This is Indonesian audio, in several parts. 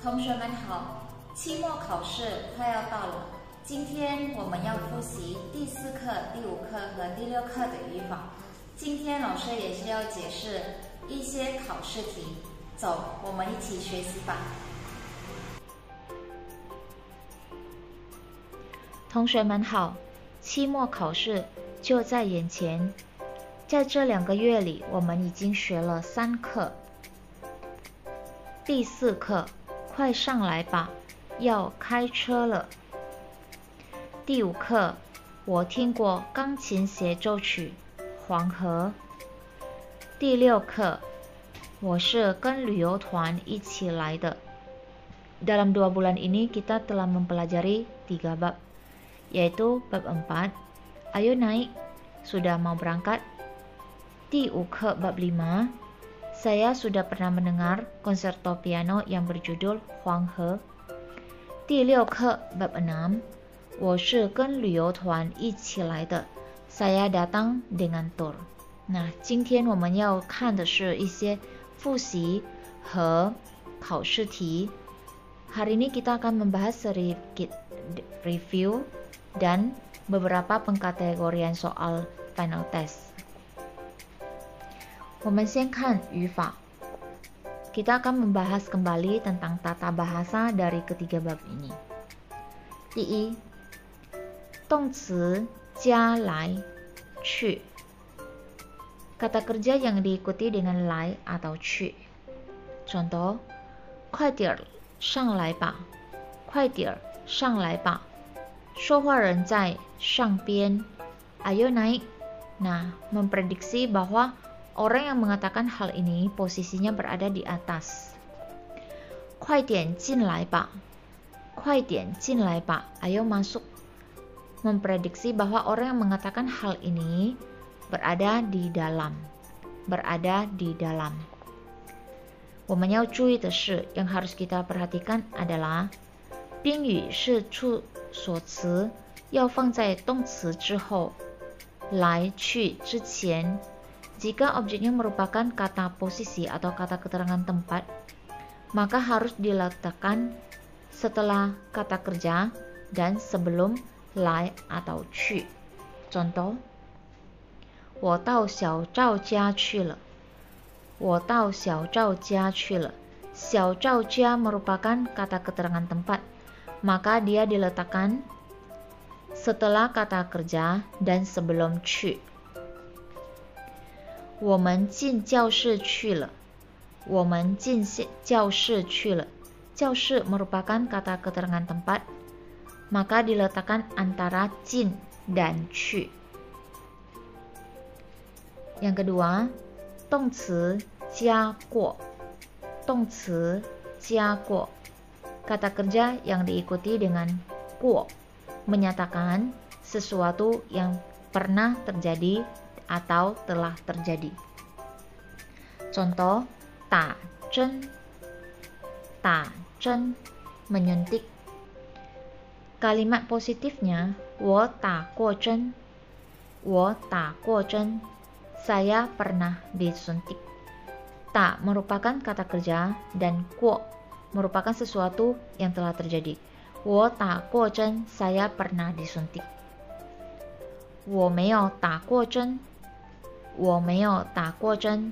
同学们好，期末考试快要到了。今天我们要复习第4课、第5课和第6课的语法。今天老师也是要解释一些考试题。走，我们一起学习吧。同学们好，期末考试就在眼前。在这2个月里，我们已经学了3课。第4课，快上来吧，要开车了。第5课，我听过钢琴协奏曲《黄河》。第6课，我是跟旅游团一起来的。Dalam 2 bulan ini kita telah mempelajari 3 bab, yaitu bab 4, ayo naik, sudah mau berangkat. Di 5 课 bab 5, saya sudah pernah mendengar konserto piano yang berjudul Huang He. Di 6 课 bab 6, 我是跟旅游团一起来的 saya datang dengan tour. 那今天我们要看的是一些复习和考试题。Hari ini kita akan membahas sedikit review dan beberapa pengkategorian soal final test. 我们先看语法。Kita akan membahas kembali tentang tata bahasa dari ketiga bab ini. 第一，动词加来去 kata kerja yang diikuti dengan 来 atau 去 contoh 快点上来吧快点上来吧说话人在上边 ayo naik nah memprediksi bahwa orang yang mengatakan hal ini posisinya berada di atas 快点进来吧快点进来吧 ayo masuk memprediksi bahwa orang yang mengatakan hal ini berada di dalam. 我们要注意的是 yang harus kita perhatikan adalah 宾语是处所词要放在动词之后来去之前 jika objeknya merupakan kata posisi atau kata keterangan tempat maka harus diletakkan setelah kata kerja dan sebelum 来 atau 去 contoh 我到小赵家去了我到小赵家去了小赵家 merupakan kata keterangan tempat maka dia diletakkan setelah kata kerja dan sebelum 去我们进教室去了我们进教室去了教室 merupakan kata keterangan tempat maka diletakkan antara 进 dan 去 yang kedua 动词加过 动词加过 kata kerja yang diikuti dengan 过 menyatakan sesuatu yang pernah terjadi atau telah terjadi contoh 打针打针 menyuntik kalimat positifnya 我打过针我打过针 saya pernah disuntik 打 merupakan kata kerja dan 过 merupakan sesuatu yang telah terjadi 我打过针 saya pernah disuntik 我没有打过针我没有打过针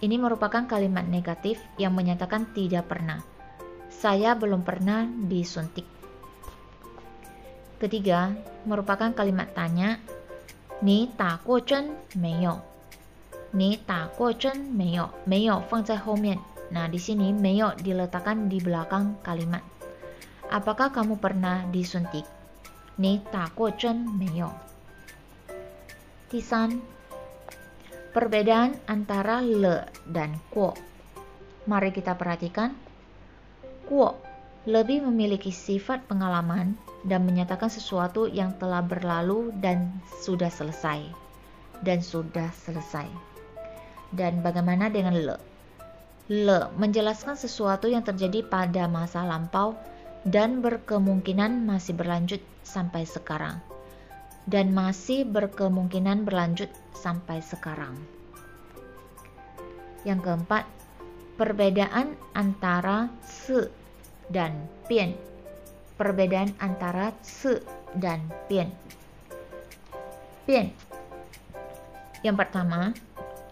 ini merupakan kalimat negatif yang menyatakan tidak pernah saya belum pernah disuntik ketiga merupakan kalimat tanya 你打过针没有你打过针没有没有放在后面 nah di sini 没有 diletakkan di belakang kalimat apakah kamu pernah disuntik 你打过针没有第三 perbedaan antara le dan kuo mari kita perhatikan kuo lebih memiliki sifat pengalaman dan menyatakan sesuatu yang telah berlalu dan sudah selesai. Dan bagaimana dengan le? Le menjelaskan sesuatu yang terjadi pada masa lampau dan berkemungkinan masih berlanjut sampai sekarang. Dan masih berkemungkinan berlanjut sampai sekarang. Yang keempat, perbedaan antara se dan pian. Perbedaan antara se dan pian. Pian. Yang pertama,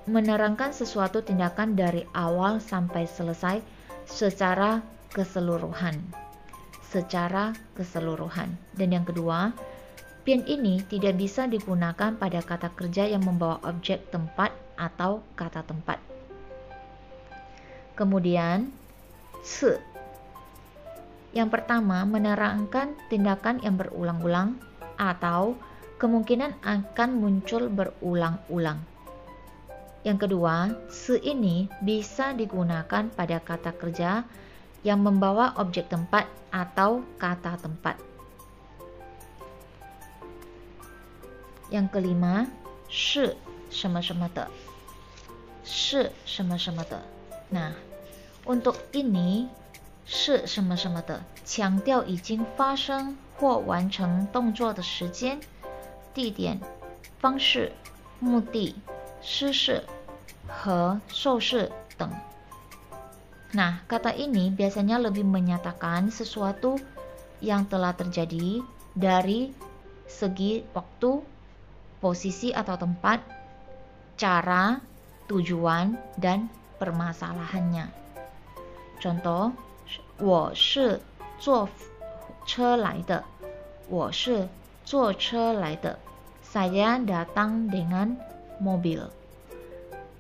menerangkan sesuatu tindakan dari awal sampai selesai secara keseluruhan. Secara keseluruhan. Dan yang kedua, pian ini tidak bisa digunakan pada kata kerja yang membawa objek tempat atau kata tempat. Kemudian, se. Yang pertama, menerangkan tindakan yang berulang-ulang atau kemungkinan akan muncul berulang-ulang. Yang kedua, se ini bisa digunakan pada kata kerja yang membawa objek tempat atau kata tempat. Yang kelima, 是什么什么的，是什么什么的。Nah, untuk ini 是什么什么的强调已经发生或完成动作的时间、地点、方式、目的、施事和受事等。Nah, kata ini biasanya lebih menyatakan sesuatu yang telah terjadi dari segi waktu, posisi atau tempat, cara, tujuan, dan permasalahannya. Contoh, 我是坐车来的，我是坐车来的。Saya datang dengan mobil.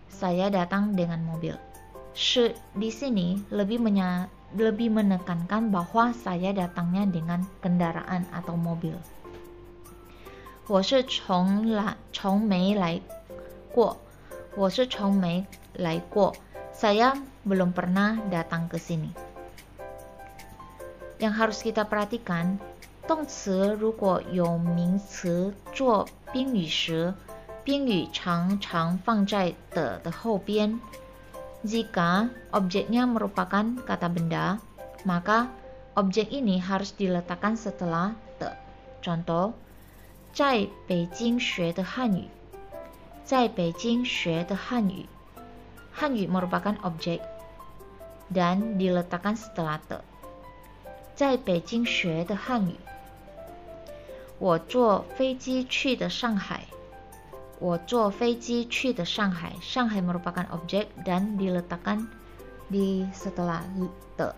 Saya datang dengan mobil. 是 di sini lebih menekankan bahwa saya datangnya dengan kendaraan atau mobil. 我是从没来过，我是从没来过。Saya belum pernah datang ke sini. Yang harus kita perhatikan, 动词如果有名词做宾语时，宾语常常放在的后边。Jika objeknya merupakan kata benda, maka objek ini harus diletakkan setelah de. Contoh, 在北京学的汉语，在北京学的汉语。汉语 merupakan objek dan diletakkan setelah de. 在北京学的汉语。我坐飞机去的上海。我坐飞机去的上海。上海 merupakan objek dan diletakkan di setelah de.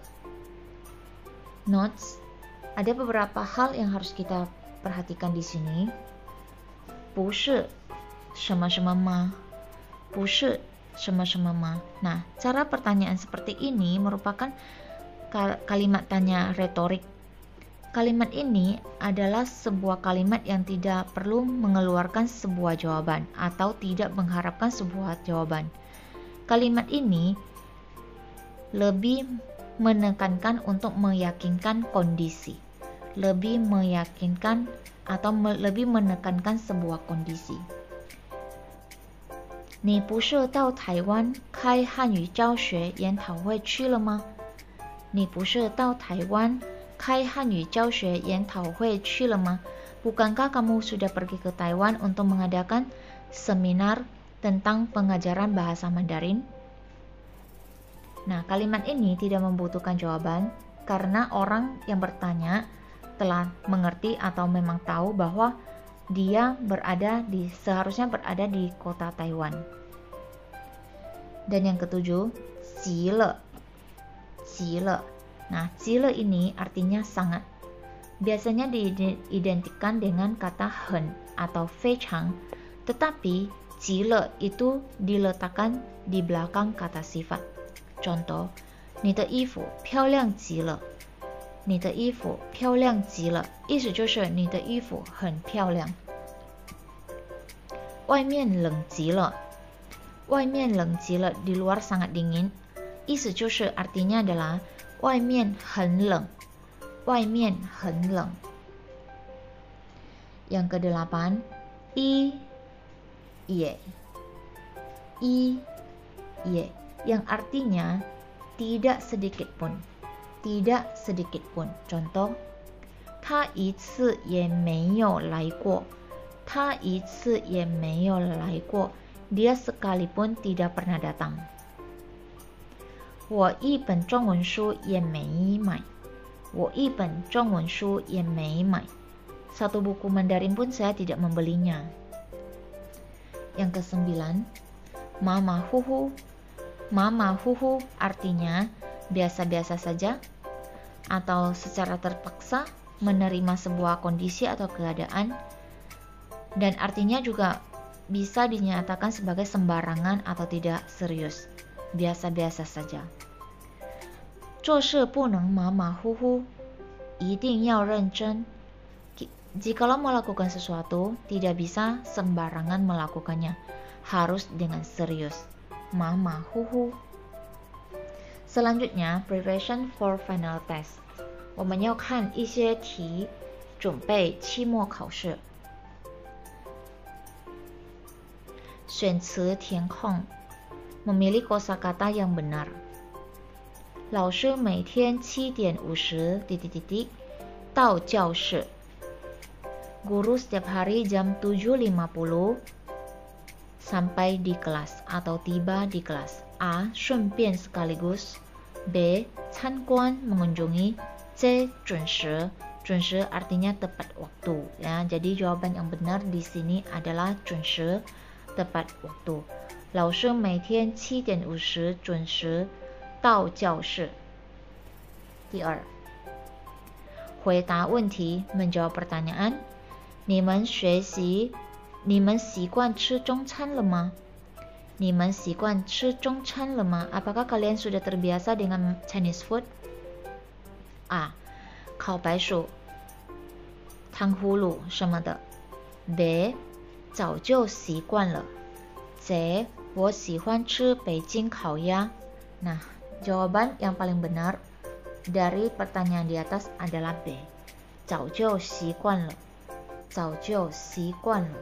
Notes, ada beberapa hal yang harus kita perhatikan di sini. 不是什么什么吗？不是什么什么吗？ Nah, cara pertanyaan seperti ini merupakan kalimat tanya retorik. Kalimat ini adalah sebuah kalimat yang tidak perlu mengeluarkan sebuah jawaban atau tidak mengharapkan sebuah jawaban. Kalimat ini lebih menekankan untuk meyakinkan kondisi, lebih meyakinkan atau lebih menekankan sebuah kondisi. 你不是到台湾开汉语教学研讨会去了吗？你不是到台湾开汉语教学研讨会去了吗？ Bukankah kamu sudah pergi ke Taiwan untuk mengadakan seminar tentang pengajaran bahasa Mandarin? Nah, kalimat ini tidak membutuhkan jawaban karena orang yang bertanya telah mengerti atau memang tahu bahwa dia seharusnya berada di kota Taiwan. Dan yang ketujuh, 急了. 急了. Nah, 急了 ini artinya sangat. Biasanya diidentikan dengan kata 很 atau 非常, tetapi 急了 itu diletakkan di belakang kata sifat. Contoh, 你的衣服漂亮极了。你的衣服漂亮极了，意思就是你的衣服很漂亮。外面冷极了，外面冷极了 di luar sangat dingin， 意思就是 artinya adalah 外面很冷，外面很冷。Yang ke-8, 一也 yang artinya tidak sedikit pun. tidak sedikit pun. Contoh, 他一次也没有来过。他一次也没有来过。Dia sekalipun tidak pernah datang. 我一本中文书也没买。我一本中文书也没买。Satu buku Mandarin pun saya tidak membelinya. Yang ke-9, mama huhu. Mama huhu artinya biasa-biasa saja atau secara terpaksa menerima sebuah kondisi atau keadaan, dan artinya juga bisa dinyatakan sebagai sembarangan atau tidak serius, biasa-biasa saja. 做事不能马马虎虎，一定要认真。Jikalau melakukan sesuatu, tidak bisa sembarangan melakukannya, harus dengan serius. Mama huhu. Selanjutnya, preparation for final test. 我们要看一些题，准备期末考试。选词填空 memilih kosakata yang benar. 老师每天7点50到教室。Guru setiap hari jam 7.50 sampai di kelas atau tiba di kelas. A. 顺便 sekaligus. B. 参观 mengunjungi. C. 准时 artinya tepat waktu ya. Jadi jawaban yang benar di sini adalah 准时 tepat waktu. 老师每天7点50准时到教室。第二，回答问题 menjawab pertanyaan. 你们习惯吃中餐了吗？你们习惯吃中餐了吗？ Apakah kalian sudah terbiasa dengan Chinese food? A. 烤白薯、糖葫芦什么的。B. 早就习惯了。C. 我喜欢吃北京烤鸭。Nah, jawaban yang paling benar dari pertanyaan di atas adalah B. 早就习惯了。早就习惯了。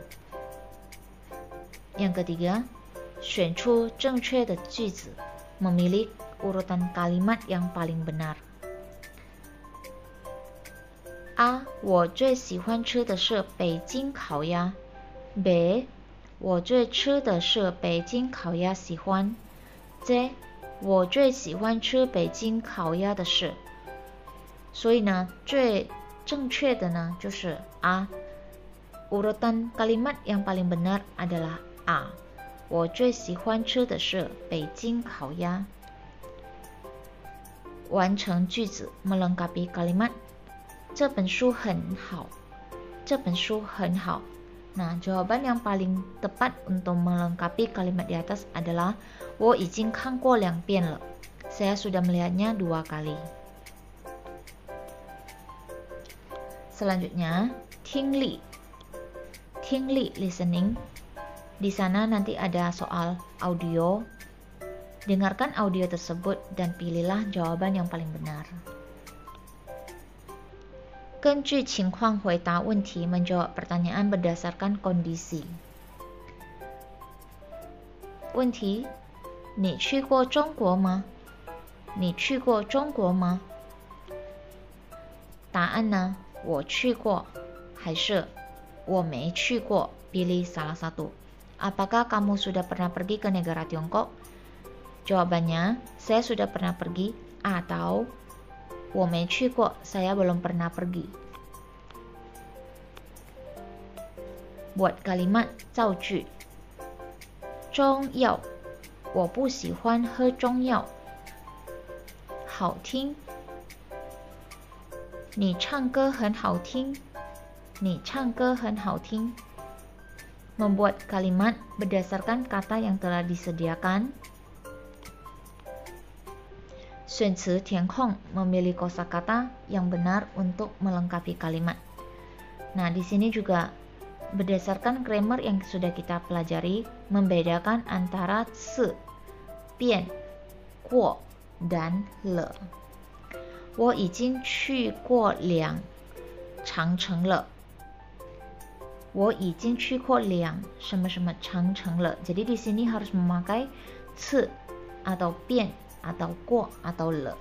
Yang ketiga, 选出正确的句子 memilih urutan kalimat yang paling benar. A. 我最喜欢吃的是北京烤鸭。B. 我最吃的是北京烤鸭喜欢。C. 我最喜欢吃北京烤鸭的是。所以呢，最正确的呢就是 A. Urutan kalimat yang paling benar adalah A. 我最喜欢吃的是北京烤鸭。完成句子 melengkapi kalimat. 这本书很好。这本书很好。Nah, jawaban yang paling tepat untuk melengkapi kalimat di atas adalah 我已经看过2遍了。Saya sudah melihatnya 2 kali. Selanjutnya, 听力。听力 listening. Di sana nanti ada soal audio. Dengarkan audio tersebut dan pilihlah jawaban yang paling benar. 根据情况回答问题 menjawab pertanyaan berdasarkan kondisi. 问题：你去过中国吗？你去过中国吗？答案呢？我去过，还是我没去过？ Pilih salah satu. Apakah kamu sudah pernah pergi ke negara Tiongkok? Jawabannya, saya sudah pernah pergi, atau 我没去过, saya belum pernah pergi. Buat kalimat 造句。中药，我不喜欢喝中药。好听，你唱歌很好听。你唱歌很好听。Membuat kalimat berdasarkan kata yang telah disediakan. 选词填空 memilih kosakata yang benar untuk melengkapi kalimat. Nah, di sini juga berdasarkan grammar yang sudah kita pelajari, membedakan antara ci, bian, guo, dan le. 我已经去过2长城了。我已经去过2什么什么长城了。Jadi di sini harus memakai ci atau bian atau guo atau le.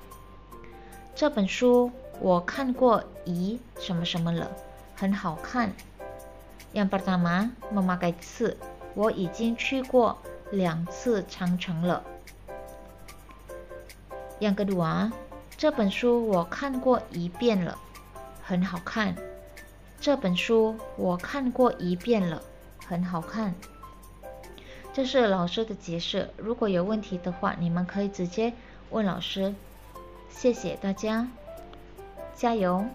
这本书我看过一什么什么了，很好看。Yang pertama, memakai 次，我已经去过2次长城了。Yang kedua, 这本书我看过1遍了，很好看。这本书我看过1遍了，很好看。这是老师的解释，如果有问题的话，你们可以直接问老师。谢谢大家，加油！